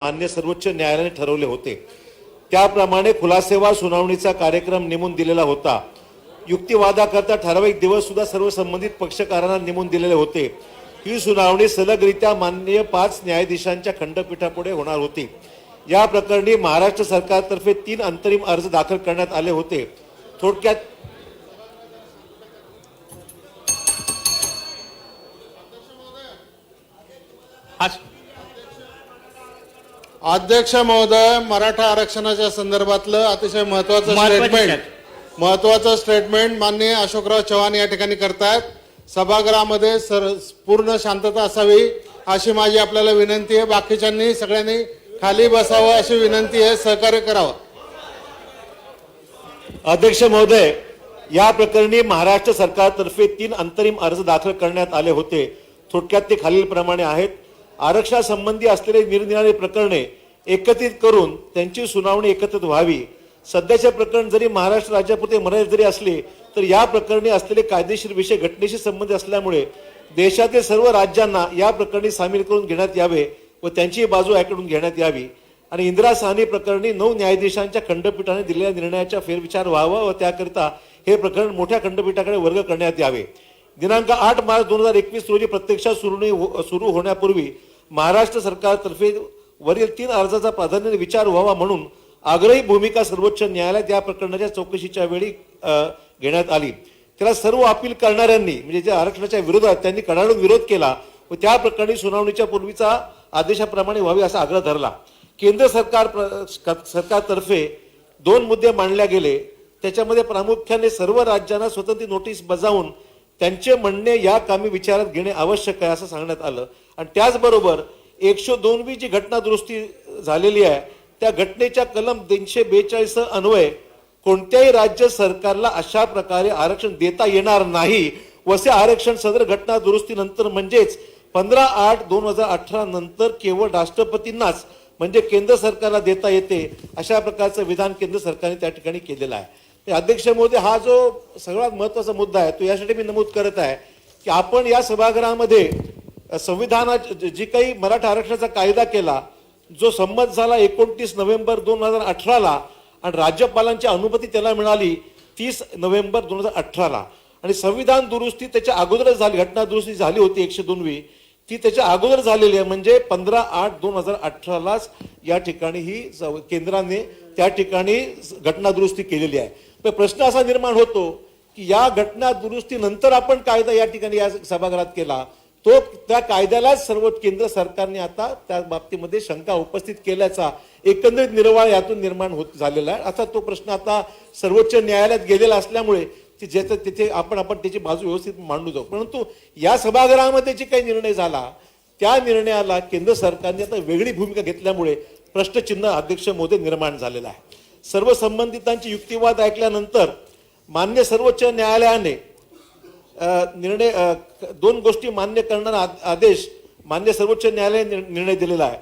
मान्य सर्वोच्च न्यायालयाने ठरवले होते। त्याप्रमाणे खुलासेवार सुनावणीचा कार्यक्रम नेमून दिलेला होता। युक्तिवादाकरता ठराविक दिवस सुद्धा सर्व संबंधित पक्षकारांना नेमून दिलेले होते। ही सुनावणी सलगरित्या माननीय 5 न्यायाधीशांच्या खंडपीठापुढे होणार होती। या प्रकरणी महाराष्ट्र सरकारतर्फे 3 अंतरिम अर्ज दाखल करण्यात आले होते। थोडक्यात अध्यक्ष महोदय, मराठा आरक्षणाच्या संदर्भातलं अतिशय महत्त्वाचं स्टेटमेंट माननीय अशोकराव चव्हाण या ठिकाणी करतायत। सभागृहामध्ये पूर्ण शांतता असावी अशी माझी आपल्याला विनंती आहे। बाकीच्यांनी सगळ्यांनी खाली बसावं अशी विनंती आहे, सहकार्य करावं। अध्यक्ष महोदय, या प्रकरणी महाराष्ट्र सरकारतर्फे 3 अंतरिम अर्ज दाखल करण्यात आले होते। थोडक्यात ते खालीलप्रमाणे आहेत। आरक्षणासंबंधी असलेले निरनिराळे प्रकरणे एकत्रित करून त्यांची सुनावणी एकत्रित व्हावी। सध्याचे प्रकरण जरी महाराष्ट्र राज्यापुरते मर्यादित जरी असले तर या प्रकरणी असलेले कायदेशीर विषय घटनेशी संबंधित असल्यामुळे देशातील सर्व राज्यांना या प्रकरणी सामील करून घेण्यात यावे व त्यांची बाजू ऐकून घेण्यात यावी। आणि इंदिरा साहनी प्रकरणी 9 न्यायाधीशांच्या खंडपीठाने दिलेल्या निर्णयाचा फेरविचार व्हावा व त्याकरिता हे प्रकरण मोठ्या खंडपीठाकडे वर्ग करण्यात यावे। दिनांक 8 मार्च 2021 रोजी प्रत्यक्षात सुरू होण्यापूर्वी महाराष्ट्र सरकारतर्फे वरील 3 अर्जाचा प्राधान्याने विचार व्हावा म्हणून आग्रही भूमिका सर्वोच्च न्यायालयात या प्रकरणाच्या चौकशीच्या वेळी घेण्यात आली। त्याला सर्व अपील करणाऱ्यांनी म्हणजे जे आरक्षणाच्या विरोधात त्यांनी कडाडून विरोध केला व त्या प्रकरणी सुनावणीच्या पूर्वीचा आदेशाप्रमाणे व्हावी असा आग्रह धरला। केंद्र सरकारतर्फे 2 मुद्दे मांडले गेले। त्याच्यामध्ये प्रामुख्याने सर्व राज्यांना स्वतंत्र नोटीस बजावून त्यांचे म्हणणे या कामी विचारात घेणे आवश्यक आहे असं सांगण्यात आलं। आणि त्याचबरोबर 102वी जी घटना दुरुस्ती झालेली आहे त्या घटनेच्या कलम 342 अन्वये कोणत्याही राज्य सरकारला अशा प्रकारे आरक्षण देता येणार नाही व असे आरक्षण सदर घटना दुरुस्तीनंतर म्हणजेच 15/8/2018 नंतर केवळ राष्ट्रपतींनाच म्हणजे केंद्र सरकारला देता येते अशा प्रकारचं विधान केंद्र सरकारने त्या ठिकाणी केलेलं आहे। अध्यक्ष महोदय, हा जो सगळ्यात महत्त्वाचा मुद्दा आहे तो यासाठी मी नमूद करत आहे की आपण या सभागृहामध्ये संविधानात जी काही मराठा आरक्षणाचा कायदा केला जो संमत झाला 29 नोव्हेंबर 2018 ला आणि राज्यपालांची अनुमती त्याला मिळाली 30 नोव्हेंबर 2018 ला आणि संविधान दुरुस्ती त्याच्या अगोदरच झाली। घटना दुरुस्ती झाली होती 102वी, ती त्याच्या अगोदर झालेली आहे म्हणजे 15/8/2018 लाच या ठिकाणी ही केंद्राने त्या ठिकाणी घटना दुरुस्ती केलेली आहे। पण प्रश्न असा निर्माण होतो की या घटना दुरुस्तीनंतर आपण कायदा या ठिकाणी या सभागृहात केला तो त्या कायद्यालाच सर्व केंद्र सरकारने आता त्या बाबतीमध्ये शंका उपस्थित केल्याचा एकंदरीत निर्वाळ यातून निर्माण होत झालेला आहे। आता तो प्रश्न आता सर्वोच्च न्यायालयात गेलेला असल्यामुळे तिथे आपण त्याची बाजू व्यवस्थित मांडू जाऊ। परंतु या सभागृहामध्ये जे काही निर्णय झाला त्या निर्णयाला केंद्र सरकारने आता वेगळी भूमिका घेतल्यामुळे प्रश्नचिन्ह अध्यक्ष महोदय निर्माण झालेला आहे। सर्व संबंधितांची युक्तिवाद ऐकल्यानंतर मान्य सर्वोच्च न्यायालयाने 2 गोष्टी मान्य करणारा आदेश मान्य सर्वोच्च न्यायालयाने निर्णय दिलेला आहे।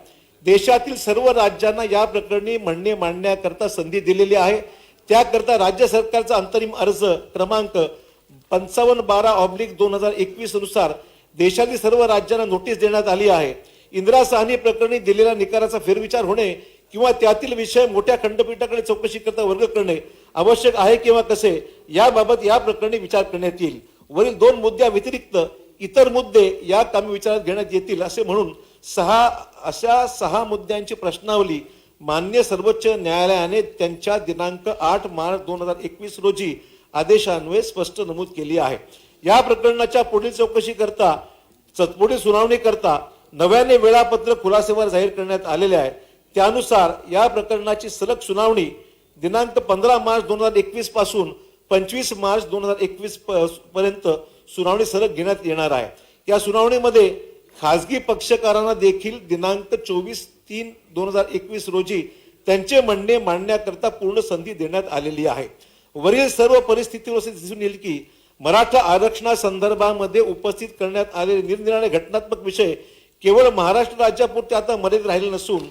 देशातील सर्व राज्यांना या प्रकरणी म्हणणे मांडण्याकरता संधी दिलेली आहे। त्याकरता राज्य सरकारचा अंतरिम अर्ज क्रमांक 55/12/2021 नुसार देशातील सर्व राज्यांना नोटीस देण्यात आली आहे। इंदिरा साहनी प्रकरणी दिलेल्या निकालाचा फेरविचार होणे किंवा त्यातील विषय मोठ्या खंडपीठाकडे चौकशी करता वर्ग करणे आवश्यक आहे किंवा कसे याबाबत या प्रकरणी विचार करण्यात येईल। वरील 2 मुद्द्या व्यतिरिक्त इतर मुद्दे या कामी विचारात घेण्यात येतील असे म्हणून 6 मुद्द्यांची प्रश्नावली मान्य सर्वोच्च न्यायालयाने त्यांच्या दिनांक 8 मार्च 2021 रोजी आदेशान्वये स्पष्ट नमूद केली आहे। या प्रकरणाच्या पुढील चौकशी करता पुढील सुनावणी करता नव्याने वेळापत्रक खुलासेवार जाहीर करण्यात आलेले आहे। त्यानुसार या प्रकरणाची सलग सुनावणी दिनांक 15 मार्च 2021 पासून 25 मार्च 2021 पर्यंत सुनावणी सलग घेण्यात येणार आहे। या सुनावणीमध्ये खासगी पक्षकारांना देखील दिनांक 24/3/2021 रोजी त्यांचे म्हणणे मांडण्याकरता पूर्ण संधी देण्यात आलेली आहे। वरील सर्व परिस्थितीवर दिसून येईल की मराठा आरक्षणासंदर्भामध्ये उपस्थित करण्यात आलेले निरनिराळे घटनात्मक विषय केवळ महाराष्ट्र राज्यापुरते आता मर्यादित राहिले नसून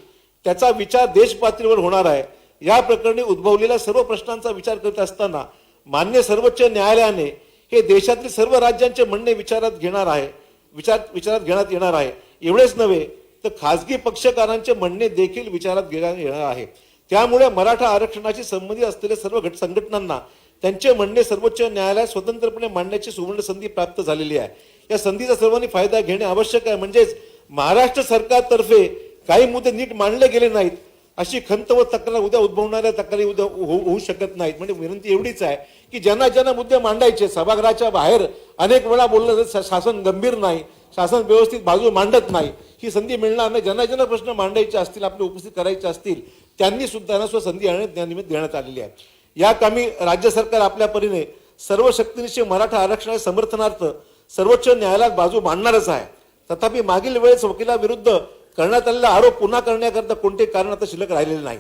त्याचा विचार देश पातळीवर होणार आहे। या प्रकरणी उद्भवलेल्या सर्व प्रश्नांचा विचार करत असताना मान्य सर्वोच्च न्यायालयाने हे देशातील सर्व राज्यांचे म्हणणे विचारात घेण्यात येणार आहे। एवढेच नव्हे तर खासगी पक्षकारांचे म्हणणे देखील विचारात घेण्यात येणार आहे. त्यामुळे मराठा आरक्षणाशी संबंधित असलेल्या सर्व संघटनांना त्यांचे म्हणणे सर्वोच्च न्यायालयात स्वतंत्रपणे मांडण्याची सुवर्ण संधी प्राप्त झालेली आहे. या संधीचा सर्वांनी फायदा घेणे आवश्यक आहे. म्हणजेच महाराष्ट्र सरकारतर्फे काही मुद्दे नीट मांडले गेले नाहीत अशी खंत व तक्रार उद्या उद्भवणाऱ्या तक्रारी उद्या होऊ शकत नाहीत. म्हणजे विनंती एवढीच आहे की ज्यांना मुद्दे मांडायचे सभागृहाच्या बाहेर अनेक वेळा बोललं तर शासन गंभीर नाही, शासन व्यवस्थित बाजू मांडत नाही, ही संधी मिळणार नाही. ज्यांना प्रश्न मांडायचे असतील, आपले उपस्थित करायचे असतील, त्यांनी सुद्धा संधी निमित्त देण्यात आलेली आहे. या कामी राज्य सरकार आपल्या परीने सर्व शक्तीनिशी मराठा आरक्षणाच्या समर्थनार्थ सर्वोच्च न्यायालयात बाजू मांडणारच आहे. तथापि मागील वेळेस वकिलाविरुद्ध करण्यात आलेला आरोप पुन्हा करण्याकरता कोणते कारण आता शिल्लक राहिलेले नाही.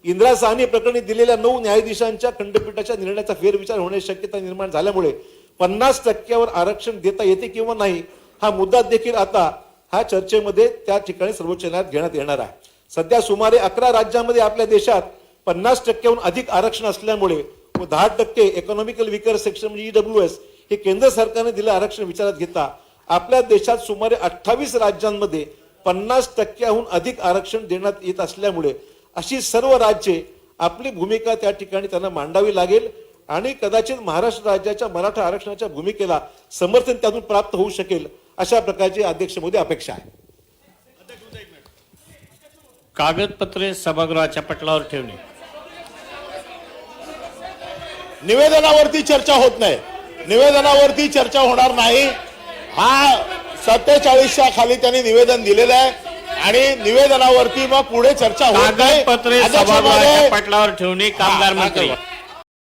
इंदिरा साहनी प्रकरणी दिलेल्या 9 न्यायाधीशांच्या खंडपीठाच्या निर्णयाचा फेरविचार होण्याची शक्यता निर्माण झाल्यामुळे 50% आरक्षण देता येते किंवा नाही हा मुद्दा देखील आता हा चर्चेमध्ये त्या ठिकाणी सर्वोच्च न्यायालयात घेण्यात येणार आहे. सध्या सुमारे 11 राज्यांमध्ये आपल्या देशात 50%हून अधिक आरक्षण असल्यामुळे 10% इकॉनॉमिकल विकर सेक्शन म्हणजे EWS हे केंद्र सरकारने दिलं आरक्षण विचारात घेता आपल्या देशात सुमारे 28 राज्यांमध्ये 50%हून अधिक आरक्षण देण्यात येत असल्यामुळे अशी सर्व राज्ये आपली भूमिका त्या ठिकाणी त्यांना मांडावी लागेल आणि कदाचित महाराष्ट्र राज्याच्या मराठा आरक्षणाच्या भूमिकेला समर्थन त्यातून प्राप्त होऊ शकेल अशा प्रकारची अध्यक्ष मोदी अपेक्षा आहे. कागदपत्रे सभागृहाच्या पटलावर ठेवणे. निवेदनावरती चर्चा होत नाही, निवेदनावरती चर्चा होणार नाही. हा 47च्या खाली त्यांनी निवेदन दिलेलं आहे आणि निवेदनावरती मग पुढे चर्चा होत नाही. कागदपत्रे अध्यक्ष सभागृहाच्या महोदय, पटलावर ठेवणे. कामगार मंत्री.